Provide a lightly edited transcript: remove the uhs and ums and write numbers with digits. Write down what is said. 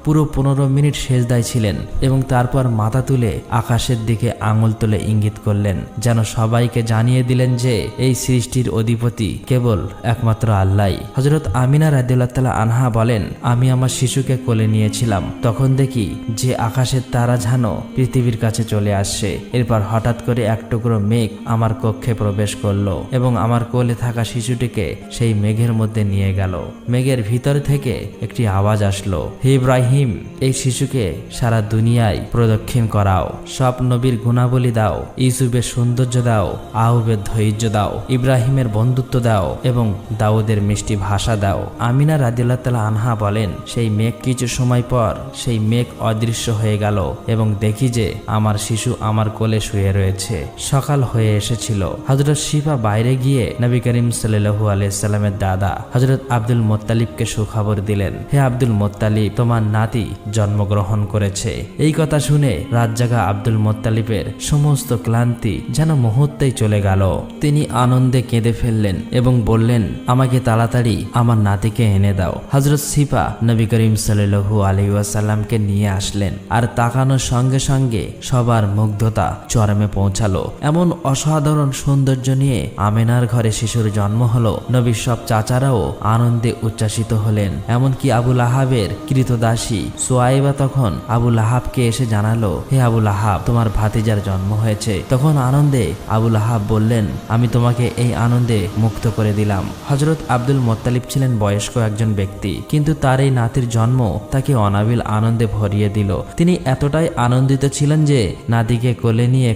পুরো 15 মিনিট সেজদায় ছিলেন এবং তারপর মাথা তুলে আকাশের দিকে আঙুল তুলে ইঙ্গিত করলেন, যেন সবাইকে জানিয়ে দিলেন যে এই সৃষ্টির অধিপতি কেবল একমাত্র আল্লাহই। হযরত আমিনা রাদিয়াল্লাহু তাআলা আনহা বলেন, আমি আমার শিশুকে কোলে নিয়েছিলাম, তখন দেখি যে আকাশের তারা যেন পৃথিবীর কাছে চলে আসছে। এরপর হঠাৎ করে এক টুকরো মেঘ আমার কক্ষে প্রবেশ করলো এবং আমার কোলে থাকা শিশুটিকে সেই মেঘের মধ্যে নিয়ে গেল। মেঘের ভিতর থেকে একটি আওয়াজ আসলো, হে ইব্রাহিম, এই শিশুকে সারা দুনিয়ায় প্রদক্ষিণ করাও, সব নবীর গুণাবলী দাও, ইউসুফের সৌন্দর্য দাও, আউবের ধৈর্য দাও, ইব্রাহিমের বন্ধুত্ব দাও এবং দাউদের মিষ্টি ভাষা দাও। আমিনা রাদিয়াল্লাহু তাআলা আনহা বলেন, সেই মেঘ কিছু সময় পর সেই মেঘ অদৃশ্য হয়ে গেল এবং দেখি যে আমার শিশু আমার কোলে শুয়ে রয়েছে। সকাল হয়ে এসেছিল। হযরত শিফা বাইরে গিয়ে নবী করিম সাল্লাল্লাহু আলাইহি সাল্লামের দাদা হযরত আব্দুল মুত্তালিবকে সুখবর দিলেন, হে আব্দুল মুত্তালিব, তোমার নাতি জন্মগ্রহণ করেছে। এই কথা শুনে রাত জাগা আব্দুল মুত্তালিবের সমস্ত ক্লান্তি যেন মুহূর্তেই চলে গেল। তিনি আনন্দে কেঁদে ফেললেন এবং বললেন, আমাকে তাড়াতাড়ি আমার নাতিকে এনে দাও। হযরত শিফা নবী করিম সাল্লাল্লাহু আলাইহি ওয়াসাল্লামকে নিয়ে আসলেন আর তাকানোর সঙ্গে সঙ্গে সবার মুগ্ধতা চরমে পৌঁছালো। এমন অসাধারণ সৌন্দর্য নিয়ে আমেনার ঘরে শিশুর জন্ম হলো। নবীর সব চাচারাও আনন্দে উচ্ছ্বাসিত হলেন। এমনকি আবু লাহাবের কৃতদাসী সুয়াইবা তখন আবু লাহাবকে এসে জানালো, হে আবু লাহাব, তোমার ভাতিজার জন্ম হয়েছে। তখন আনন্দে আবু লাহাব বললেন, আমি তোমাকে এই আনন্দে মুক্ত করে দিলাম। হযরত আব্দুল মুত্তালিব ছিলেন বয়স্ক একজন ব্যক্তি, কিন্তু তার এই নাতির জন্ম তাকে অনাবিল আনন্দে ভরিয়ে দিল। তিনি এতটাই আনন্দিত ছিলেন যে নাতিকে কোলে নিয়ে